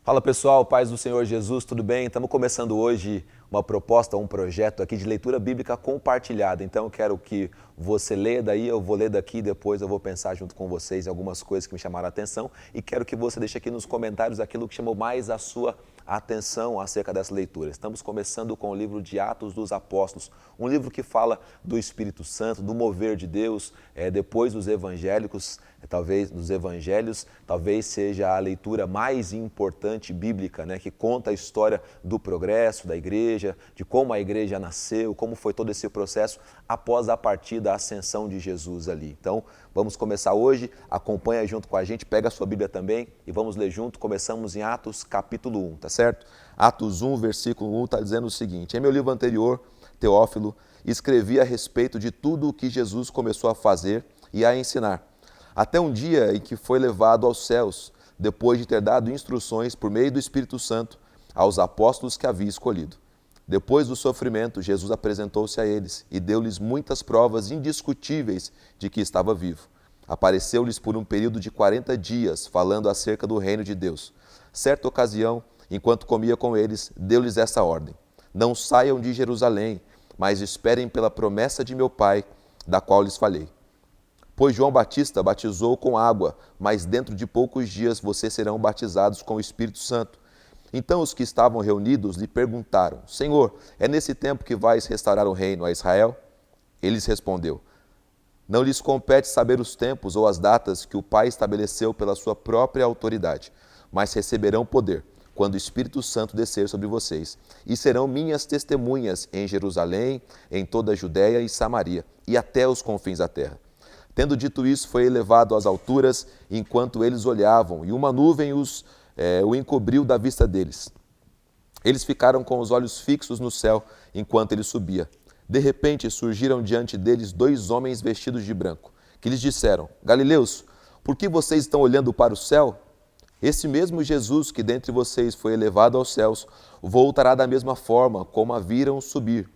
Fala pessoal, paz do Senhor Jesus, tudo bem? Estamos começando hoje uma proposta, um projeto aqui de leitura bíblica compartilhada. Então eu quero que você leia daí, eu vou ler daqui, depois eu vou pensar junto com vocês em algumas coisas que me chamaram a atenção e quero que você deixe aqui nos comentários aquilo que chamou mais a sua atenção acerca dessa leitura. Estamos começando com o livro de Atos dos Apóstolos, um livro que fala do Espírito Santo, do mover de Deus, depois dos evangélicos, talvez seja a leitura mais importante bíblica, que conta a história do progresso da igreja, de como a igreja nasceu, como foi todo esse processo após a partida, a ascensão de Jesus ali. Então, vamos começar hoje, acompanha junto com a gente, pega a sua Bíblia também e vamos ler junto. Começamos em Atos capítulo 1, tá certo? Atos 1, versículo 1 está dizendo o seguinte: em meu livro anterior, Teófilo, escrevi a respeito de tudo o que Jesus começou a fazer e a ensinar, até um dia em que foi levado aos céus, depois de ter dado instruções por meio do Espírito Santo aos apóstolos que havia escolhido. Depois do sofrimento, Jesus apresentou-se a eles e deu-lhes muitas provas indiscutíveis de que estava vivo. Apareceu-lhes por um período de 40 dias, falando acerca do reino de Deus. Certa ocasião, enquanto comia com eles, deu-lhes essa ordem: não saiam de Jerusalém, mas esperem pela promessa de meu Pai, da qual lhes falei. Pois João Batista batizou com água, mas dentro de poucos dias vocês serão batizados com o Espírito Santo. Então os que estavam reunidos lhe perguntaram: Senhor, é nesse tempo que vais restaurar o reino a Israel? Ele lhes respondeu: não lhes compete saber os tempos ou as datas que o Pai estabeleceu pela sua própria autoridade, mas receberão poder quando o Espírito Santo descer sobre vocês, e serão minhas testemunhas em Jerusalém, em toda a Judéia e Samaria, e até os confins da terra. Tendo dito isso, foi elevado às alturas, enquanto eles olhavam, e uma nuvem o encobriu da vista deles. Eles ficaram com os olhos fixos no céu, enquanto ele subia. De repente, surgiram diante deles dois homens vestidos de branco, que lhes disseram: Galileus, por que vocês estão olhando para o céu? Esse mesmo Jesus que dentre vocês foi elevado aos céus, voltará da mesma forma como a viram subir.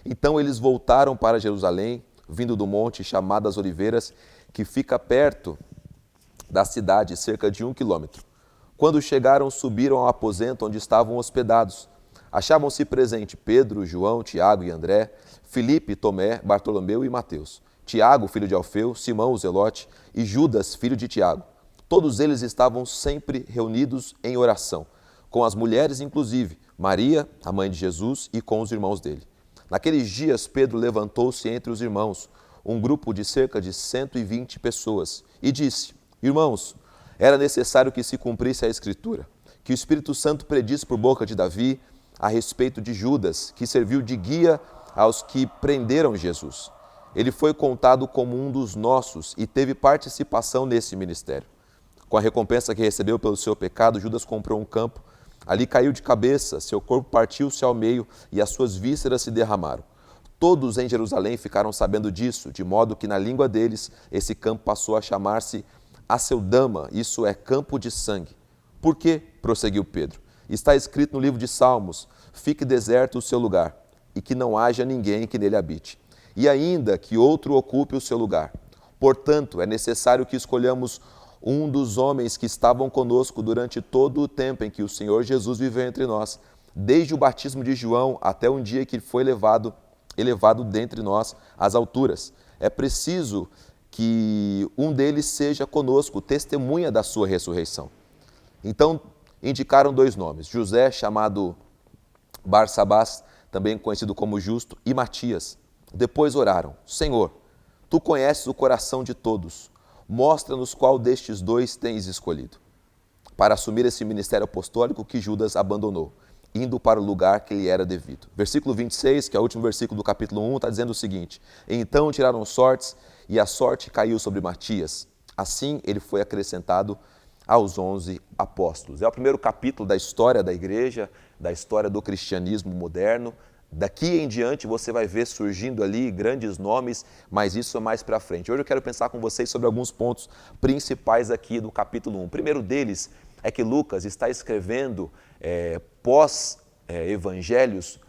Então eles voltaram para Jerusalém, vindo do monte chamado das Oliveiras, que fica perto da cidade, cerca de 1 quilômetro. Quando chegaram, subiram ao aposento onde estavam hospedados. Achavam-se presente Pedro, João, Tiago e André, Filipe, Tomé, Bartolomeu e Mateus, Tiago, filho de Alfeu, Simão, o Zelote, e Judas, filho de Tiago. Todos eles estavam sempre reunidos em oração, com as mulheres inclusive, Maria, a mãe de Jesus, e com os irmãos dele. Naqueles dias, Pedro levantou-se entre os irmãos, um grupo de cerca de 120 pessoas, e disse: Irmãos, era necessário que se cumprisse a Escritura, que o Espírito Santo predisse por boca de Davi a respeito de Judas, que serviu de guia aos que prenderam Jesus. Ele foi contado como um dos nossos e teve participação nesse ministério. Com a recompensa que recebeu pelo seu pecado, Judas comprou um campo. Ali caiu de cabeça, seu corpo partiu-se ao meio e as suas vísceras se derramaram. Todos em Jerusalém ficaram sabendo disso, de modo que na língua deles esse campo passou a chamar-se Aceldama, isso é, campo de sangue. Por quê? Prosseguiu Pedro. Está escrito no livro de Salmos: fique deserto o seu lugar, e que não haja ninguém que nele habite. E ainda que outro ocupe o seu lugar. Portanto, é necessário que escolhamos um dos homens que estavam conosco durante todo o tempo em que o Senhor Jesus viveu entre nós, desde o batismo de João até um dia que foi elevado dentre nós às alturas. É preciso que um deles seja conosco, testemunha da sua ressurreição. Então, indicaram dois nomes: José, chamado Barsabás, também conhecido como Justo, e Matias. Depois oraram: Senhor, tu conheces o coração de todos. Mostra-nos qual destes dois tens escolhido para assumir esse ministério apostólico que Judas abandonou, indo para o lugar que lhe era devido. Versículo 26, que é o último versículo do capítulo 1, está dizendo o seguinte: então tiraram sortes, e a sorte caiu sobre Matias. Assim ele foi acrescentado aos 11 apóstolos. É o primeiro capítulo da história da igreja, da história do cristianismo moderno. Daqui em diante você vai ver surgindo ali grandes nomes, mas isso é mais para frente. Hoje eu quero pensar com vocês sobre alguns pontos principais aqui do capítulo 1. O primeiro deles é que Lucas está escrevendo pós-evangelhos,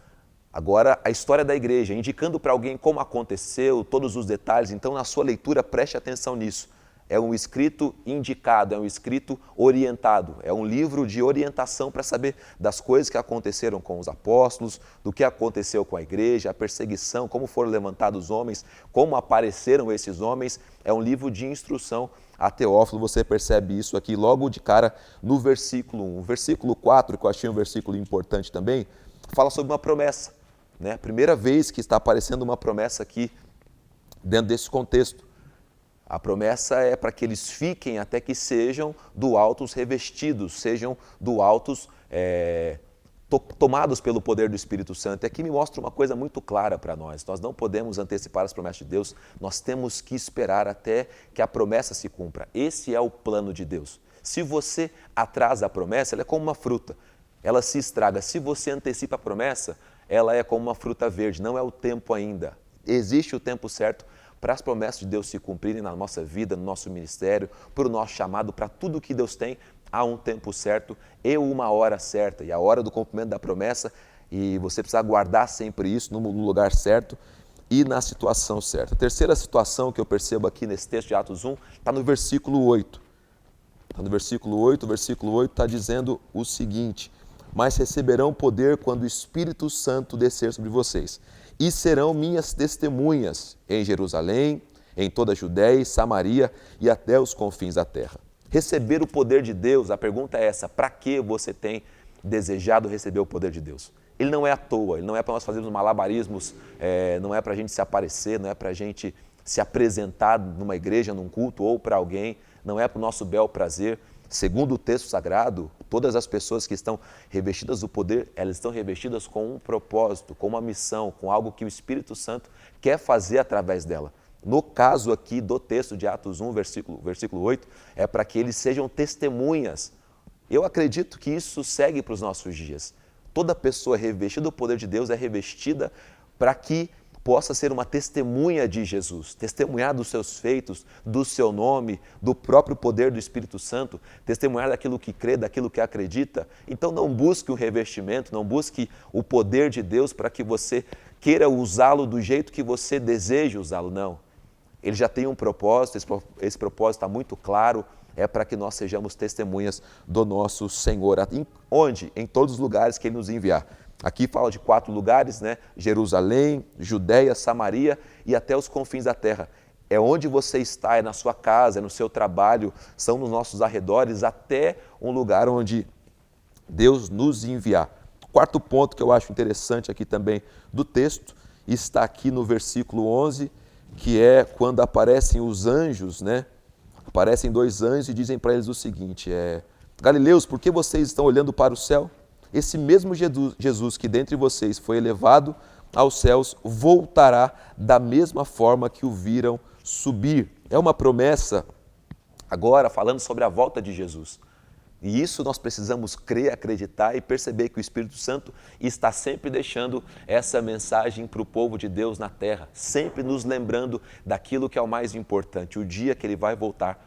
agora a história da igreja, indicando para alguém como aconteceu, todos os detalhes. Então, na sua leitura, preste atenção nisso. é um escrito indicado, é um escrito orientado, é um livro de orientação para saber das coisas que aconteceram com os apóstolos, do que aconteceu com a igreja, a perseguição, como foram levantados homens, como apareceram esses homens. É um livro de instrução a Teófilo. Você percebe isso aqui logo de cara no versículo 1. O versículo 4, que eu achei um versículo importante também, fala sobre uma promessa, né? Primeira vez que está aparecendo uma promessa aqui dentro desse contexto. A promessa é para que eles fiquem até que sejam do alto revestidos, sejam do alto tomados pelo poder do Espírito Santo. E aqui me mostra uma coisa muito clara para nós. Nós não podemos antecipar as promessas de Deus, nós temos que esperar até que a promessa se cumpra. Esse é o plano de Deus. Se você atrasa a promessa, ela é como uma fruta, ela se estraga. Se você antecipa a promessa, ela é como uma fruta verde, não é o tempo ainda. Existe o tempo certo para as promessas de Deus se cumprirem na nossa vida, no nosso ministério, para o nosso chamado, para tudo que Deus tem, há um tempo certo e uma hora certa. E a hora do cumprimento da promessa, e você precisa guardar sempre isso no lugar certo e na situação certa. A terceira situação que eu percebo aqui nesse texto de Atos 1 está no versículo 8. Está no versículo 8, o versículo 8 está dizendo o seguinte: mas receberão poder quando o Espírito Santo descer sobre vocês. E serão minhas testemunhas em Jerusalém, em toda a Judéia e Samaria e até os confins da terra. Receber o poder de Deus, a pergunta é essa: para que você tem desejado receber o poder de Deus? Ele não é à toa, ele não é para nós fazermos malabarismos, não é para a gente se aparecer, não é para a gente se apresentar numa igreja, num culto ou para alguém, não é para o nosso bel prazer. Segundo o texto sagrado, todas as pessoas que estão revestidas do poder, elas estão revestidas com um propósito, com uma missão, com algo que o Espírito Santo quer fazer através dela. No caso aqui do texto de Atos 1, versículo 8, é para que eles sejam testemunhas. Eu acredito que isso segue para os nossos dias. Toda pessoa revestida do poder de Deus é revestida para que possa ser uma testemunha de Jesus, testemunhar dos seus feitos, do seu nome, do próprio poder do Espírito Santo, testemunhar daquilo que crê, daquilo que acredita. Então não busque o revestimento, não busque o poder de Deus para que você queira usá-lo do jeito que você deseja usá-lo, não. Ele já tem um propósito, esse propósito está muito claro, é para que nós sejamos testemunhas do nosso Senhor. Onde? Em todos os lugares que Ele nos enviar. Aqui fala de 4 lugares, né? Jerusalém, Judéia, Samaria e até os confins da terra. É onde você está, é na sua casa, é no seu trabalho, são nos nossos arredores, até um lugar onde Deus nos enviar. Quarto ponto que eu acho interessante aqui também do texto, está aqui no versículo 11, que é quando aparecem os anjos, né? Aparecem 2 anjos e dizem para eles o seguinte: Galileus, por que vocês estão olhando para o céu? Esse mesmo Jesus que dentre vocês foi elevado aos céus, voltará da mesma forma que o viram subir. É uma promessa, agora falando sobre a volta de Jesus. E isso nós precisamos crer, acreditar e perceber que o Espírito Santo está sempre deixando essa mensagem para o povo de Deus na terra, sempre nos lembrando daquilo que é o mais importante, o dia que Ele vai voltar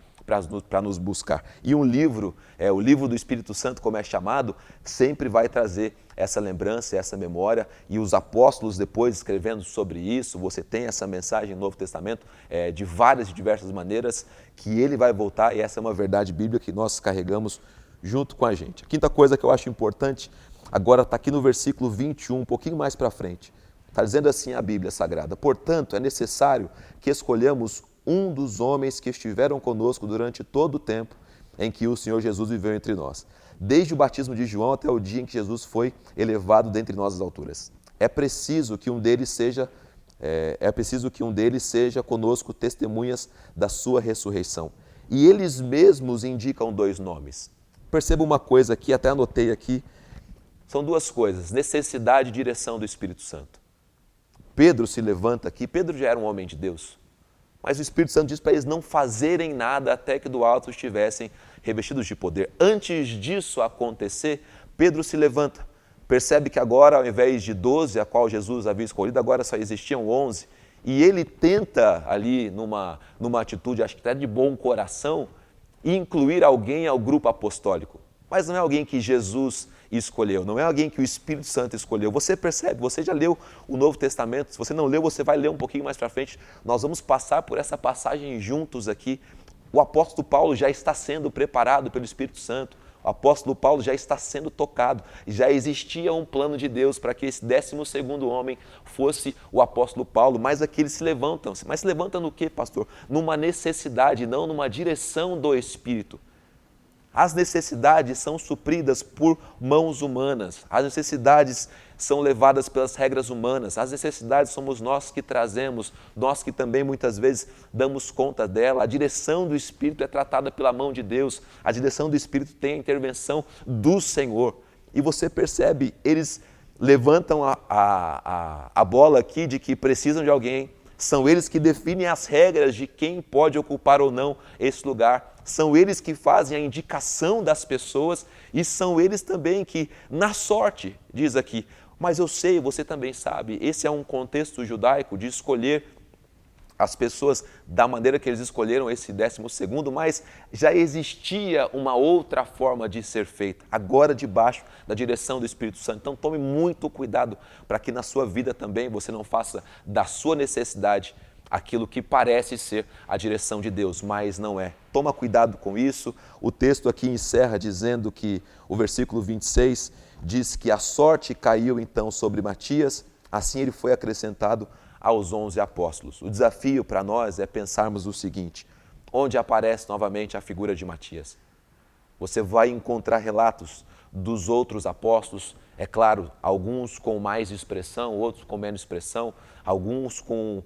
para nos buscar. E um livro, o livro do Espírito Santo, como é chamado, sempre vai trazer essa lembrança, essa memória, e os apóstolos depois escrevendo sobre isso, você tem essa mensagem no Novo Testamento de várias e diversas maneiras, que Ele vai voltar, e essa é uma verdade bíblica que nós carregamos junto com a gente. A quinta coisa que eu acho importante, agora está aqui no versículo 21, um pouquinho mais para frente. Está dizendo assim a Bíblia Sagrada: portanto, é necessário que escolhamos um dos homens que estiveram conosco durante todo o tempo em que o Senhor Jesus viveu entre nós, desde o batismo de João até o dia em que Jesus foi elevado dentre nós às alturas. É preciso que um deles seja conosco testemunhas da sua ressurreição. E eles mesmos indicam 2 nomes. Perceba uma coisa aqui, até anotei aqui, são 2 coisas: necessidade e direção do Espírito Santo. Pedro se levanta aqui, Pedro já era um homem de Deus, mas o Espírito Santo diz para eles não fazerem nada até que do alto estivessem revestidos de poder. Antes disso acontecer, Pedro se levanta, percebe que agora, ao invés de 12, a qual Jesus havia escolhido, agora só existiam 11, e ele tenta ali, numa atitude, acho que até de bom coração, incluir alguém ao grupo apostólico. Mas não é alguém que Jesus escolheu, não é alguém que o Espírito Santo escolheu. Você percebe, você já leu o Novo Testamento, se você não leu, você vai ler um pouquinho mais para frente. Nós vamos passar por essa passagem juntos aqui. o apóstolo Paulo já está sendo preparado pelo Espírito Santo. O apóstolo Paulo já está sendo tocado. Já existia um plano de Deus para que esse 12º homem fosse o apóstolo Paulo, mas aqui eles se levantam. Mas se levantam no quê, pastor? Numa necessidade, não numa direção do Espírito. As necessidades são supridas por mãos humanas, as necessidades são levadas pelas regras humanas, as necessidades somos nós que trazemos, nós que também muitas vezes damos conta dela. A direção do Espírito é tratada pela mão de Deus, a direção do Espírito tem a intervenção do Senhor. E você percebe, eles levantam a bola aqui de que precisam de alguém, são eles que definem as regras de quem pode ocupar ou não esse lugar. São eles que fazem a indicação das pessoas e são eles também que, na sorte, diz aqui, mas eu sei, você também sabe, esse é um contexto judaico de escolher as pessoas da maneira que eles escolheram esse 12º, mas já existia uma outra forma de ser feita, agora debaixo da direção do Espírito Santo. Então tome muito cuidado para que na sua vida também você não faça da sua necessidade aquilo que parece ser a direção de Deus, mas não é. Toma cuidado com isso. O texto aqui encerra dizendo que o versículo 26 diz que a sorte caiu então sobre Matias, assim ele foi acrescentado aos 11 apóstolos. O desafio para nós é pensarmos o seguinte: onde aparece novamente a figura de Matias? Você vai encontrar relatos dos outros apóstolos, é claro, alguns com mais expressão, outros com menos expressão, alguns com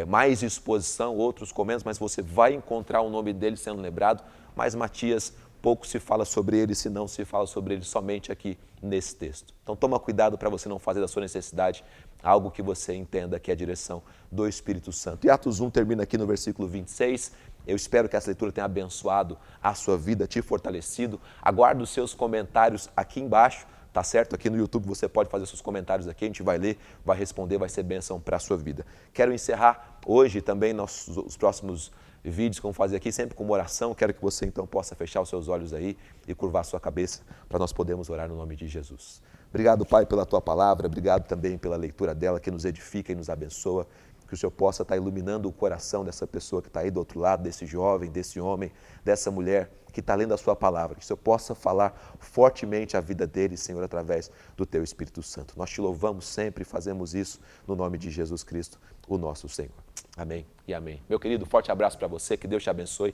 mais exposição, outros com menos, mas você vai encontrar o nome dele sendo lembrado, mas Matias, pouco se fala sobre ele, se não se fala sobre ele somente aqui nesse texto. Então toma cuidado para você não fazer da sua necessidade algo que você entenda que é a direção do Espírito Santo. E Atos 1 termina aqui no versículo 26, eu espero que essa leitura tenha abençoado a sua vida, te fortalecido. Aguardo os seus comentários aqui embaixo, tá certo? Aqui no YouTube você pode fazer seus comentários aqui, a gente vai ler, vai responder, vai ser bênção para a sua vida. Quero encerrar hoje também os próximos vídeos que vamos fazer aqui, sempre com uma oração. Quero que você então possa fechar os seus olhos aí e curvar a sua cabeça para nós podermos orar no nome de Jesus. Obrigado, Pai, pela Tua palavra, obrigado também pela leitura dela que nos edifica e nos abençoa. Que o Senhor possa estar iluminando o coração dessa pessoa que está aí do outro lado, desse jovem, desse homem, dessa mulher que está lendo a sua palavra. Que o Senhor possa falar fortemente a vida dele, Senhor, através do Teu Espírito Santo. Nós te louvamos sempre e fazemos isso no nome de Jesus Cristo, o nosso Senhor. Amém e amém. Meu querido, forte abraço para você, que Deus te abençoe.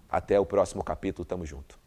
Até o próximo capítulo, tamo junto.